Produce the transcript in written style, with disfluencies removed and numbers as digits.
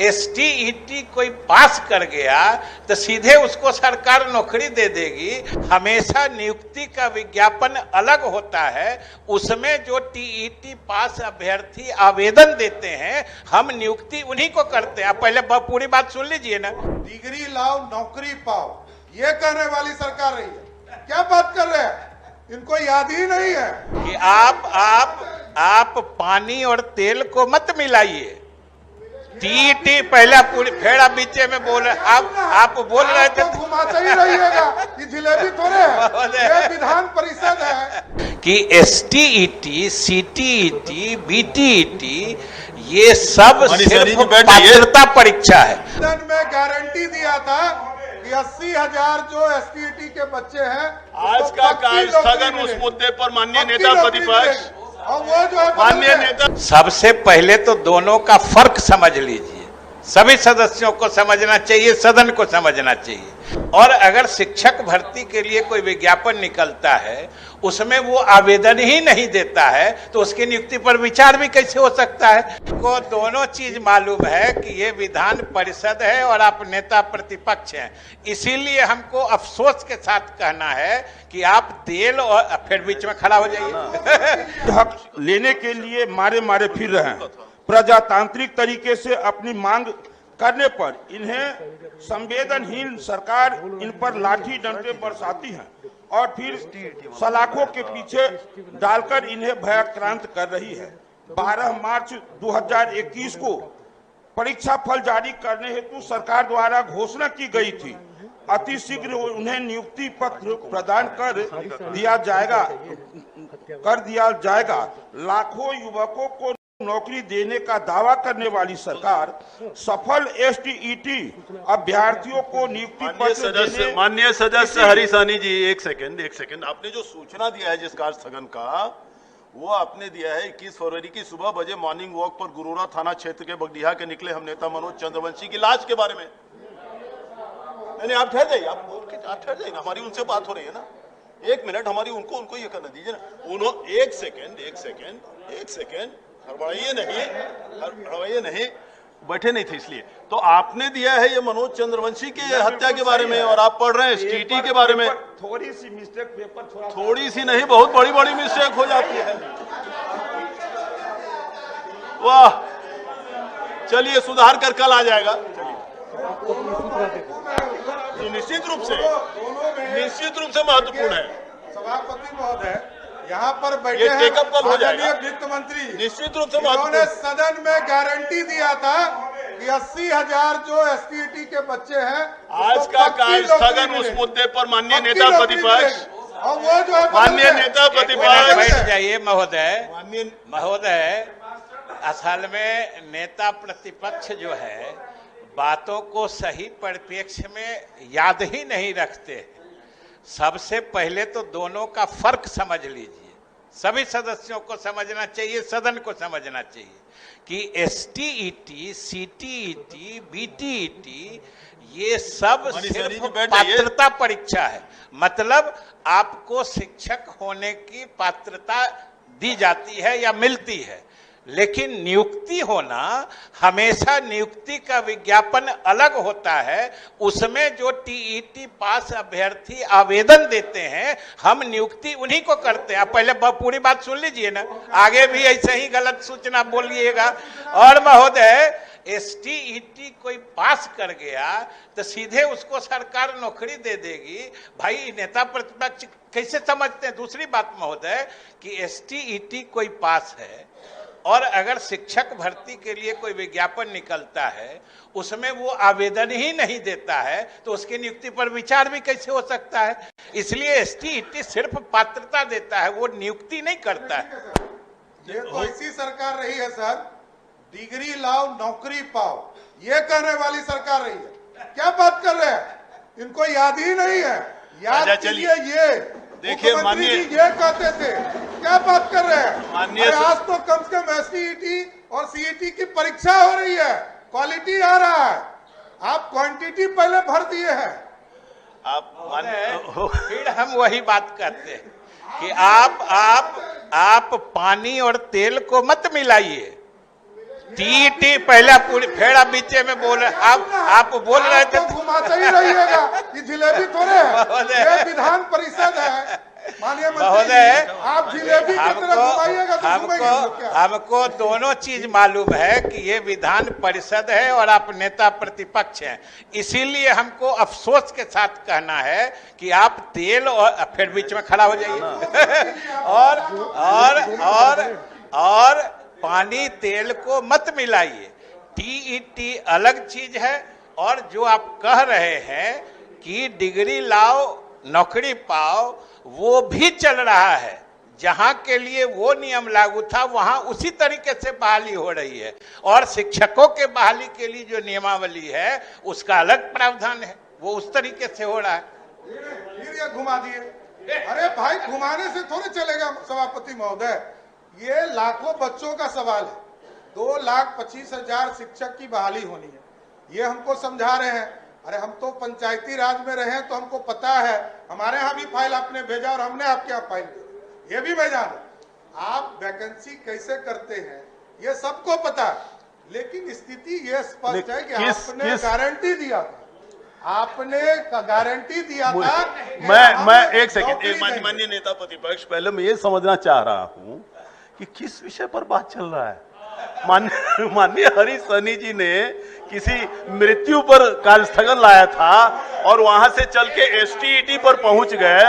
STET कोई पास कर गया तो सीधे उसको सरकार नौकरी दे देगी। हमेशा नियुक्ति का विज्ञापन अलग होता है, उसमें जो टीईटी पास अभ्यर्थी आवेदन देते हैं हम नियुक्ति उन्हीं को करते हैं। पहले पूरी बात सुन लीजिए ना। डिग्री लाओ नौकरी पाओ, ये कहने वाली सरकार रही है। क्या बात कर रहे हैं, इनको याद ही नहीं है कि आप पानी और तेल को मत मिलाइए। टीईटी पहला पूरी फेड़ा बीचे में बोल रहे, आप बोल रहे थे घुमाते ही रहिएगा, ये जिलेबी थोड़े है, ये विधान परिषद है कि एसटीईटी, सीटीईटी, बीटीईटी ये सब सिर्फ पात्रता परीक्षा है। सदन में गारंटी दिया था कि 80,000 जो एसटीईटी के बच्चे हैं आज का कार्य स्थगन उस मुद्दे पर माननीय नेता प्रतिपक्ष और वो जो माननीय नेता, सबसे पहले तो दोनों का फर्क समझ लीजिए। सभी सदस्यों को समझना चाहिए, सदन को समझना चाहिए। और अगर शिक्षक भर्ती के लिए कोई विज्ञापन निकलता है उसमें वो आवेदन ही नहीं देता है तो उसकी नियुक्ति पर विचार भी कैसे हो सकता है। को दोनों चीज मालूम है कि ये विधान परिषद है और आप नेता प्रतिपक्ष हैं, इसीलिए हमको अफसोस के साथ कहना है कि आप तेल और फिर बीच में खड़ा हो जाइए। हक लेने के लिए मारे मारे फिर रहे हैं। प्रजातांत्रिक तरीके से अपनी मांग करने पर इन्हें संवेदनहीन सरकार इन पर लाठी डंडे बरसाती है और फिर सलाखों के पीछे डालकर इन्हें भयाक्रांत कर रही है। 12 मार्च 2021 को परीक्षा फल जारी करने हेतु सरकार द्वारा घोषणा की गई थी। अतिशीघ्र उन्हें नियुक्ति पत्र प्रदान कर दिया जाएगा। लाखों युवकों को नौकरी देने का दावा करने वाली सरकार सफल एसटीईटी अभ्यर्थियों को नियुक्ति पत्र देने। माननीय सदस्य हरीसानी जी, एक सेकंड, आपने जो सूचना दिया है जिस कार्य स्थगन का, वो आपने दिया है 21 फरवरी की सुबह बजे मॉर्निंग वॉक पर गुरुरा थाना क्षेत्र के बगडीहा के निकले हम नेता मनोज चंद्रवंशी की लाश के बारे में। नहीं, आप ठहर जाइए, हमारी उनसे बात हो रही है ना। एक मिनट, हमारी उनको ये करना दीजिए ना। एक सेकेंड, हड़बड़ाइए नहीं, बैठे नहीं थे इसलिए। तो आपने दिया है ये मनोज चंद्रवंशी की हत्या के बारे में और आप पढ़ रहे हैं एसटीईटी के बारे में। थोड़ी सी मिस्टेक, पेपर थोड़ी सी नहीं, बहुत बड़ी मिस्टेक हो जाती है। वाह, चलिए सुधार कर कल आ जाएगा। निश्चित रूप से महत्वपूर्ण है। सभापति महोदय यहाँ पर बैठे ये टेकअप कल हो जाएगा। वित्त मंत्री निश्चित रूप से उन्होंने सदन में गारंटी दिया था कि 80,000 जो एसटीईटी के बच्चे हैं आज का कार्य स्थगन उस मुद्दे पर माननीय नेता प्रतिपक्ष और वो जो माननीय नेता प्रतिपक्ष बैठ जाइए। महोदय, असल में नेता प्रतिपक्ष जो है बातों को सही परिप्रेक्ष्य में याद ही नहीं रखते। सबसे पहले तो दोनों का फर्क समझ लीजिए। सभी सदस्यों को समझना चाहिए, सदन को समझना चाहिए कि एसटीईटी, सीटीईटी, बीटीईटी ये सब सिर्फ पात्रता परीक्षा है। मतलब आपको शिक्षक होने की पात्रता दी जाती है या मिलती है, लेकिन नियुक्ति होना, हमेशा नियुक्ति का विज्ञापन अलग होता है, उसमें जो टीईटी पास अभ्यर्थी आवेदन देते हैं हम नियुक्ति उन्हीं को करते हैं। पहले पूरी बात सुन लीजिए ना, आगे भी ऐसे ही गलत सूचना बोलिएगा। और महोदय, एसटीईटी कोई पास कर गया तो सीधे उसको सरकार नौकरी दे देगी। भाई नेता प्रतिपक्ष कैसे समझते हैं? दूसरी बात महोदय कि एसटीईटी कोई पास है और अगर शिक्षक भर्ती के लिए कोई विज्ञापन निकलता है उसमें वो आवेदन ही नहीं देता है तो उसकी नियुक्ति पर विचार भी कैसे हो सकता है। इसलिए एसटीईटी सिर्फ पात्रता देता है, वो नियुक्ति नहीं करता है। ये तो ऐसी सरकार रही है सर, डिग्री लाओ नौकरी पाओ, ये कहने वाली सरकार रही है। क्या बात कर रहे हैं, इनको याद ही नहीं है। याद कीजिए, ये देखिए माननीय ये कहते थे। क्या बात कर रहे हैं माननीय, आज तो कम से कम एसटीईटी और सीईटी की परीक्षा हो रही है, क्वालिटी आ रहा है, आप क्वांटिटी पहले भर दिए हैं। फिर हम वही बात करते हैं कि आप पानी और तेल को मत मिलाइए। टीईटी पहला पूरी फिर आप बीचे में बोल रहे, आप बोल रहे थे तो घुमाते ही रहिएगा, ये जिलेबी थोड़े है, ये विधान परिषद है। माननीय मंत्री महोदय, आप जिलेबी की तरह घुमाइएगा तो घूमेंगे लोग क्या? हमको दोनों चीज मालूम है कि ये विधान परिषद है और आप नेता प्रतिपक्ष हैं, इसीलिए हमको अफसोस के साथ कहना है कि आप तेल और फिर बीच में खड़ा हो जाइए और पानी तेल को मत मिलाइए। टीईटी अलग चीज है, और जो आप कह रहे हैं कि डिग्री लाओ नौकरी पाओ, वो भी चल रहा है। जहां के लिए वो नियम लागू था वहां उसी तरीके से बहाली हो रही है, और शिक्षकों के बहाली के लिए जो नियमावली है उसका अलग प्रावधान है, वो उस तरीके से हो रहा है। फिर ये घुमा दिए। अरे भाई, घुमाने से थोड़े चलेगा सभापति महोदय, ये लाखों बच्चों का सवाल है। 2,25,000 शिक्षक की बहाली होनी है, ये हमको समझा रहे हैं। अरे हम तो पंचायती राज में रहे हैं तो हमको पता है, हमारे यहाँ भी फाइल आपने भेजा और हमने आपके यहाँ फाइल भेजा, ये भी मैं जानू। आप वैकेंसी कैसे करते हैं ये सबको पता है, लेकिन स्थिति ये स्पष्ट है कि आपने गारंटी दिया था, आपने गारंटी दिया था। मैं एक सेकंड, माननीय नेता प्रतिपक्ष, पहले मैं ये समझना चाह रहा हूं कि किस विषय पर बात चल रहा है। माननीय हरीश सहनी जी ने किसी मृत्यु पर कार्यस्थगन लाया था और वहां से चल के एसटीईटी पर पहुंच गए।